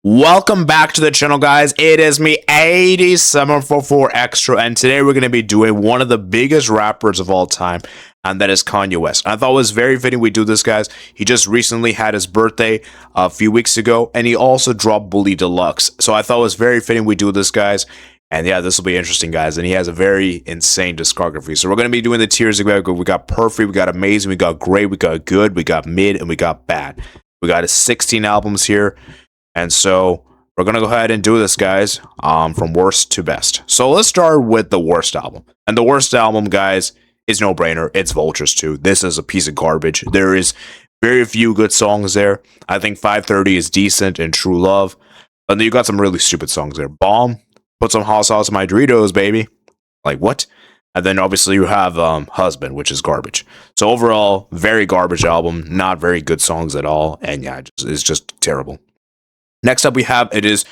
Welcome back to the channel, guys. It is me, 8744 Extra, and today we're going to be doing one of the biggest rappers of all time, and that is Kanye West. I thought it was very fitting we do this, guys. He just recently had his birthday a few weeks ago, and he also dropped Bully Deluxe. So I thought it was very fitting we do this, guys. And yeah, this will be interesting, guys. And he has a very insane discography. So we're going to be doing the tiers. We got perfect, we got amazing, we got great, we got good, we got mid, and we got bad. We got 16 albums here. And so we're going to go ahead and do this, guys, from worst to best. So let's start with the worst album. And the worst album, guys, is no brainer. It's Vultures 2. This is a piece of garbage. There is very few good songs there. I think 530 is decent and True Love. And then you got some really stupid songs there. Bomb, put some hot sauce in my Doritos, baby. Like, what? And then obviously you have Husband, which is garbage. So overall, very garbage album. Not very good songs at all. And yeah, it's just terrible. Next up we have, it is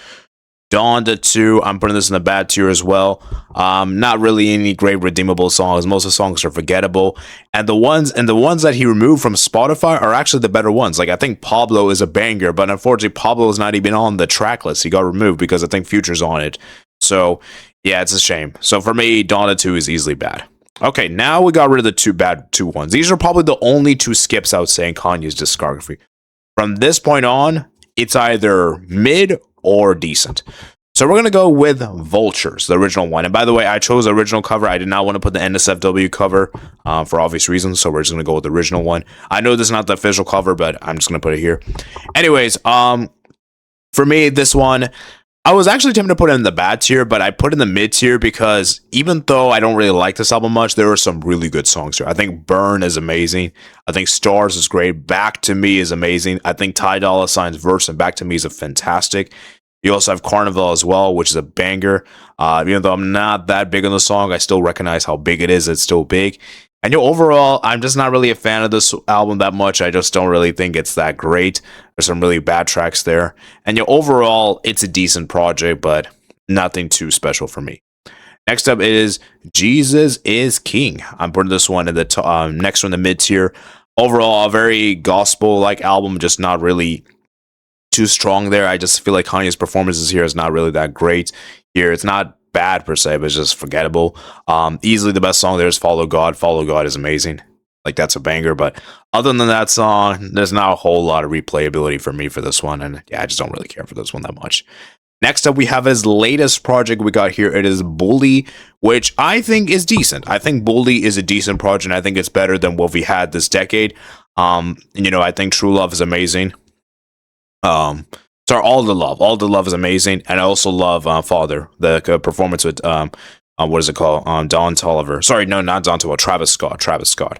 Donda 2. I'm putting this in the bad tier as well. Not really any great redeemable songs. Most of the songs are forgettable. And the ones that he removed from Spotify are actually the better ones. Like, I think Pablo is a banger, but unfortunately Pablo is not even on the track list. He got removed because I think Future's on it. So yeah, it's a shame. So for me, Donda 2 is easily bad. Okay, now we got rid of the two ones. These are probably the only two skips I would say in Kanye's discography. From this point on, it's either mid or decent. So we're going to go with Vultures, the original one. And by the way, I chose the original cover. I did not want to put the NSFW cover for obvious reasons. So we're just going to go with the original one. I know this is not the official cover, but I'm just going to put it here. Anyways, for me, this one, I was actually tempted to put it in the bad tier, but I put it in the mid tier because even though I don't really like this album much, there are some really good songs here. I think Burn is amazing. I think Stars is great. Back to Me is amazing. I think Ty Dolla $ign's verse and Back to Me is a fantastic. You also have Carnival as well, which is a banger. Even though I'm not that big on the song, I still recognize how big it is. It's still big. And overall, I'm just not really a fan of this album that much. I just don't really think it's that great. There's some really bad tracks there. And overall, it's a decent project, but nothing too special for me. Next up is Jesus is King. I'm putting this one in the next one, the mid tier. Overall, a very gospel-like album, just not really too strong there. I just feel like Kanye's performances here is not really that great. Here, it's not bad per se, but it's just forgettable. Easily the best song there is Follow God. Follow God is amazing. Like, that's a banger. But other than that song, there's not a whole lot of replayability for me for this one. And yeah, I just don't really care for this one that much. Next up, we have his latest project we got here. It is Bully, which I think is decent. I think Bully is a decent project. I think it's better than what we had this decade. I think True Love is amazing. So All the Love is amazing, and I also love Father, the performance with what is it called? Don Toliver. Sorry, no, not Don Toliver. Travis Scott.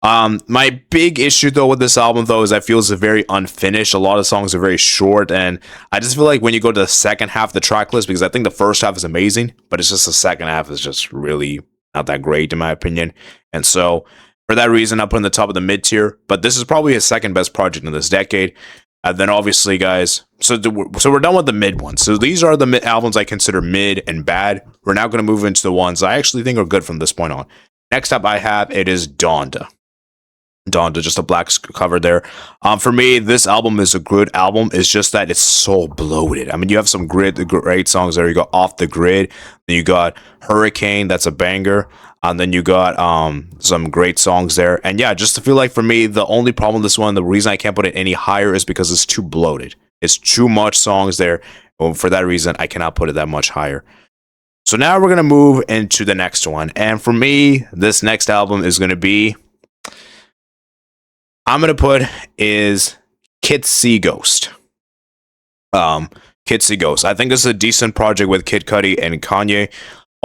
My big issue though with this album though is I feel it's very unfinished. A lot of songs are very short, and I just feel like when you go to the second half of the track list, because I think the first half is amazing, but it's just the second half is just really not that great in my opinion. And so for that reason, I put in the top of the mid tier. But this is probably his second best project in this decade. And then obviously, guys, so we're done with the mid ones. So these are the albums I consider mid and bad. We're now going to move into the ones I actually think are good from this point on. Next up I have, it is Donda. Donda, just a black cover there. For me, this album is a good album. It's just that it's so bloated. I mean, you have some great songs there. You got Off the Grid. Then you got Hurricane. That's a banger. And then you got some great songs there. And yeah, just to feel like for me, the only problem with this one, the reason I can't put it any higher is because it's too bloated. It's too much songs there. Well, for that reason, I cannot put it that much higher. So now we're going to move into the next one. And for me, this next album is going to be, I'm going to put is Kid See Ghost. Kid See Ghost. I think it's a decent project with Kid Cudi and Kanye.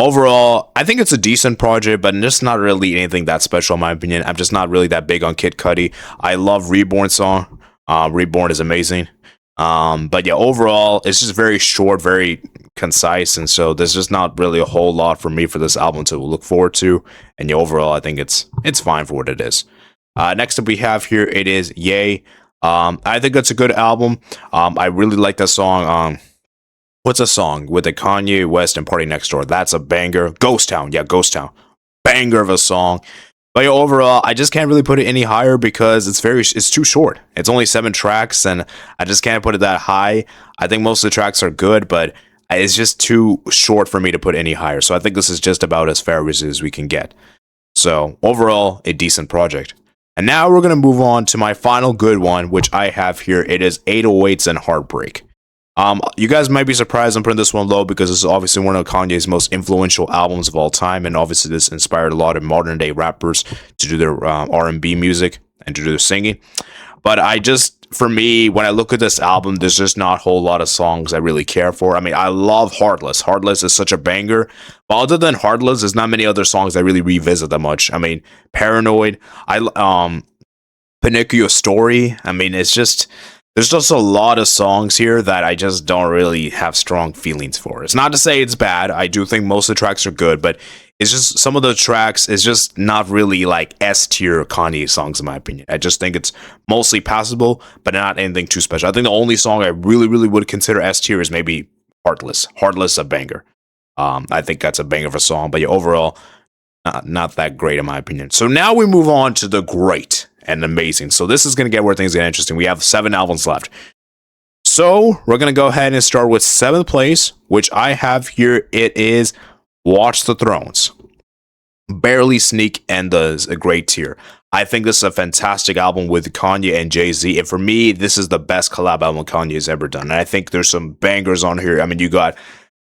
Overall, I think it's a decent project, but just not really anything that special in my opinion. I'm just not really that big on Kid Cudi. I love Reborn song. Reborn is amazing. But yeah, overall, it's just very short, very concise, and so there's just not really a whole lot for me for this album to look forward to. And yeah, overall, I think it's fine for what it is. Next up we have here, it is Yay. I think it's a good album. I really like that song. What's a song with the Kanye West and Party Next Door? That's a banger. Ghost Town. Yeah, Ghost Town. Banger of a song. But yeah, overall, I just can't really put it any higher because it's too short. It's only 7 tracks, and I just can't put it that high. I think most of the tracks are good, but it's just too short for me to put any higher. So I think this is just about as fair as we can get. So overall, a decent project. And now we're gonna move on to my final good one, which I have here. It is 808s and Heartbreak. You guys might be surprised I'm putting this one low because this is obviously one of Kanye's most influential albums of all time, and obviously this inspired a lot of modern day rappers to do their R&B music and to do their singing. But for me, when I look at this album, there's just not a whole lot of songs I really care for. I mean, I love Heartless. Heartless is such a banger. But other than Heartless, there's not many other songs I really revisit that much. I mean, Paranoid, Pinocchio Story. I mean, there's just a lot of songs here that I just don't really have strong feelings for. It's not to say it's bad. I do think most of the tracks are good, but it's just some of the tracks is just not really like S tier Kanye songs in my opinion. I just think it's mostly passable, but not anything too special. I think the only song I really, really would consider S tier is maybe Heartless. Heartless, a banger. I think that's a banger of a song, but yeah, overall, not that great in my opinion. So now we move on to the great and amazing. So this is going to get where things get interesting. We have 7 albums left. So we're going to go ahead and start with 7th place, which I have here. It is Watch the Thrones. Barely Sneak and a great tier. I think this is a fantastic album with Kanye and Jay-Z. And for me, this is the best collab album Kanye has ever done. And I think there's some bangers on here. I mean, you got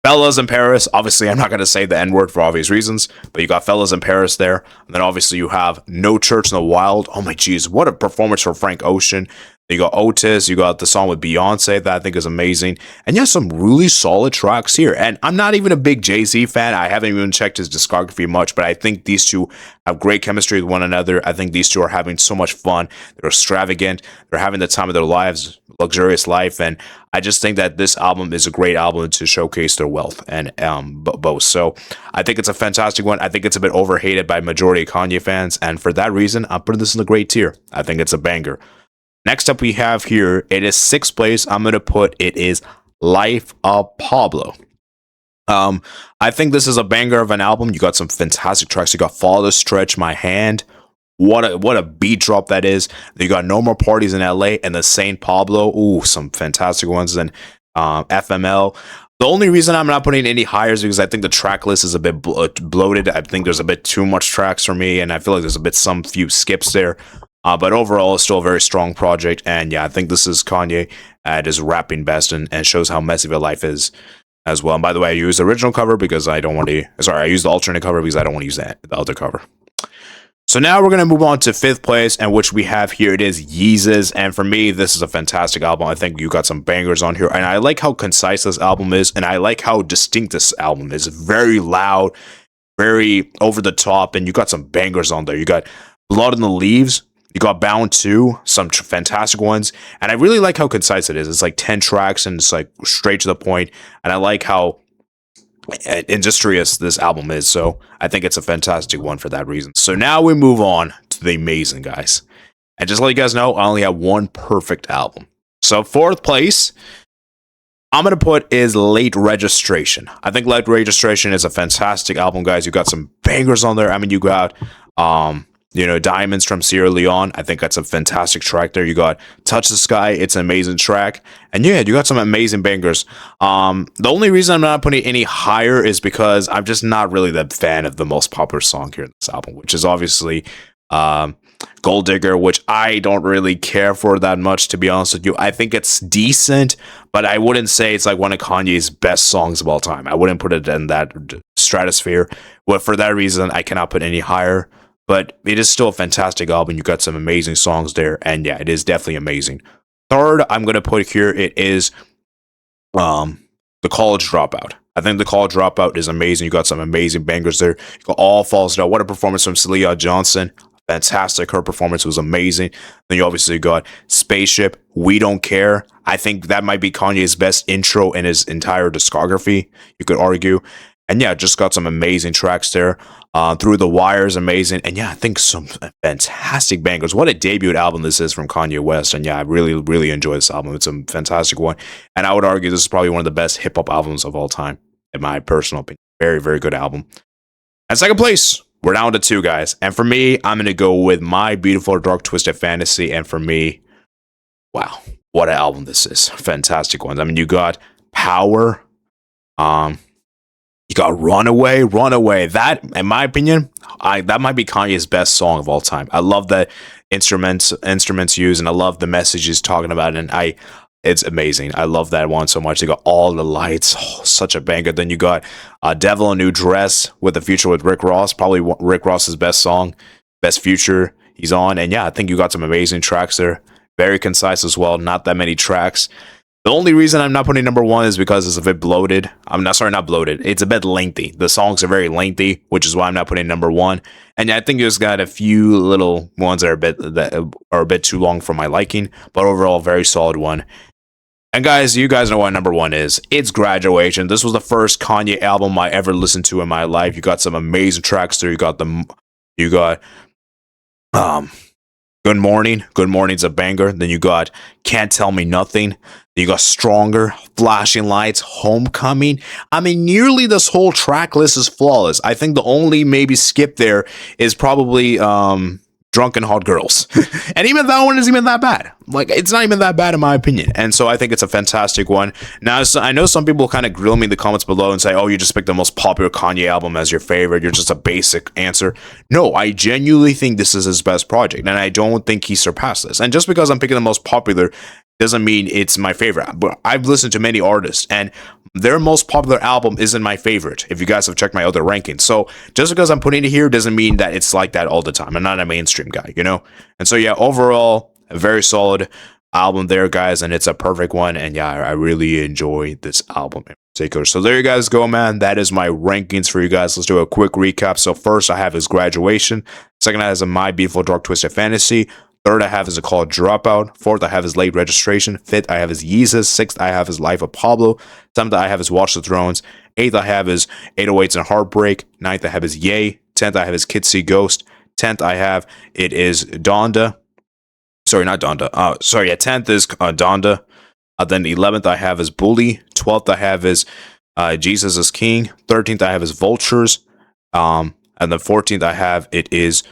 Fellas in Paris. Obviously, I'm not going to say the N-word for obvious reasons, but you got Fellas in Paris there. And then obviously you have No Church in the Wild. Oh my jeez, what a performance for Frank Ocean. You got Otis, you got the song with Beyonce that I think is amazing. And yeah, some really solid tracks here. And I'm not even a big Jay-Z fan. I haven't even checked his discography much, but I think these two have great chemistry with one another. I think these two are having so much fun. They're extravagant. They're having the time of their lives, luxurious life. And I just think that this album is a great album to showcase their wealth and both. So I think it's a fantastic one. I think it's a bit overhated by majority of Kanye fans. And for that reason, I'm putting this in the great tier. I think it's a banger. Next up we have here, it is 6th place. I'm going to put it is Life of Pablo. I think this is a banger of an album. You got some fantastic tracks. You got Father Stretch My Hand. What a beat drop that is. You got No More Parties in LA and the Saint Pablo. Ooh, some fantastic ones. And FML. The only reason I'm not putting any higher is because I think the track list is a bit bloated. I think there's a bit too much tracks for me, and I feel like there's some few skips there. But overall, it's still a very strong project. And yeah, I think this is Kanye at his rapping best and shows how messy of a life is as well. And by the way, I used the original cover because I don't want to... Sorry, I used the alternate cover because I don't want to use the other cover. So now we're going to move on to 5th place, and which we have here. It is Yeezus. And for me, this is a fantastic album. I think you got some bangers on here. And I like how concise this album is. And I like how distinct this album is. Very loud, very over the top. And you got some bangers on there. You got Blood in the Leaves. You got Bound 2, some fantastic ones. And I really like how concise it is. It's like 10 tracks and it's like straight to the point. And I like how industrious this album is. So I think it's a fantastic one for that reason. So now we move on to the amazing, guys. And just to let you guys know, I only have one perfect album. So 4th place, I'm going to put is Late Registration. I think Late Registration is a fantastic album, guys. You got some bangers on there. I mean, you got... Diamonds from Sierra Leone. I think that's a fantastic track there. You got Touch the Sky. It's an amazing track. And yeah, you got some amazing bangers. The only reason I'm not putting it any higher is because I'm just not really the fan of the most popular song here in this album, which is obviously Gold Digger, which I don't really care for that much, to be honest with you. I think it's decent, but I wouldn't say it's like one of Kanye's best songs of all time. I wouldn't put it in that stratosphere. But for that reason, I cannot put any higher. But it is still a fantastic album. You got some amazing songs there. And yeah, it is definitely amazing. 3rd, I'm going to put here, it is The College Dropout. I think The College Dropout is amazing. You got some amazing bangers there. You got All Falls Down. What a performance from Celia Johnson. Fantastic. Her performance was amazing. Then you obviously got Spaceship, We Don't Care. I think that might be Kanye's best intro in his entire discography, you could argue. And yeah, just got some amazing tracks there. Through the Wire is amazing. And yeah, I think some fantastic bangers. What a debut album this is from Kanye West. And yeah, I really, really enjoy this album. It's a fantastic one. And I would argue this is probably one of the best hip-hop albums of all time, in my personal opinion. Very, very good album. And 2nd place, we're down to 2, guys. And for me, I'm going to go with My Beautiful Dark Twisted Fantasy. And for me, wow, what an album this is. Fantastic ones. I mean, you got Power. You got Runaway. Runaway. That, in my opinion, that might be Kanye's best song of all time. I love the instruments used, and I love the messages talking about it. And it's amazing. I love that one so much. They got All the Lights, such a banger. Then you got Devil in a New Dress with the feature with Rick Ross, probably Rick Ross's best song, best feature he's on. And yeah, I think you got some amazing tracks there. Very concise as well. Not that many tracks. The only reason I'm not putting number 1 is because it's a bit bloated. Not bloated. It's a bit lengthy. The songs are very lengthy, which is why I'm not putting number 1. And I think there's got a few little ones that are a bit too long for my liking, but overall, very solid one. And guys, you guys know what number 1 is. It's Graduation. This was the first Kanye album I ever listened to in my life. You got some amazing tracks there. You got Good Morning. Good Morning's a banger. Then you got Can't Tell Me Nothing. Then you got Stronger, Flashing Lights, Homecoming. I mean, nearly this whole track list is flawless. I think the only maybe skip there is probably Drunken Hot Girls. And even that one isn't even that bad. Like, it's not even that bad in my opinion. And so I think it's a fantastic one. Now, I know some people kind of grill me in the comments below and say, oh, you just picked the most popular Kanye album as your favorite. You're just a basic answer. No, I genuinely think this is his best project. And I don't think he surpassed this. And just because I'm picking the most popular doesn't mean it's my favorite. But I've listened to many artists, and their most popular album isn't my favorite, if you guys have checked my other rankings. So just because I'm putting it here doesn't mean that it's like that all the time. I'm not a mainstream guy, you know? And so yeah, overall, a very solid album there, guys, and it's a perfect one. And yeah, I really enjoy this album in particular. So there you guys go, man. That is my rankings for you guys. Let's do a quick recap. So first, I have his Graduation. Second, I have My Beautiful Dark Twisted Fantasy. Third, I have his called Dropout. Fourth, I have his Late Registration. Fifth, I have his Yeezus. Sixth, I have his Life of Pablo. Seventh, I have his Watch the Thrones. Eighth, I have his 808s and Heartbreak. Ninth, I have his Yay. 10th, I have his Kids See Ghost. 10th, I have it is Donda. Sorry, not Donda. 10th is Donda. Then 11th, I have his Bully. 12th, I have his Jesus is King. 13th, I have his Vultures. And then 14th, I have it is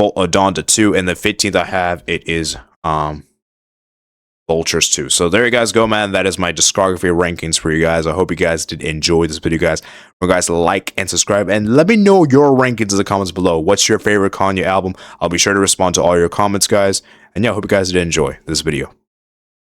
Donda 2, and the 15th I have it is Vultures 2. So there you guys go, man. That is my discography rankings for you guys. I hope you guys did enjoy this video, guys. Remember, guys, to like and subscribe, and let me know your rankings in the comments below. What's your favorite Kanye album? I'll be sure to respond to all your comments, guys. And yeah, I hope you guys did enjoy this video.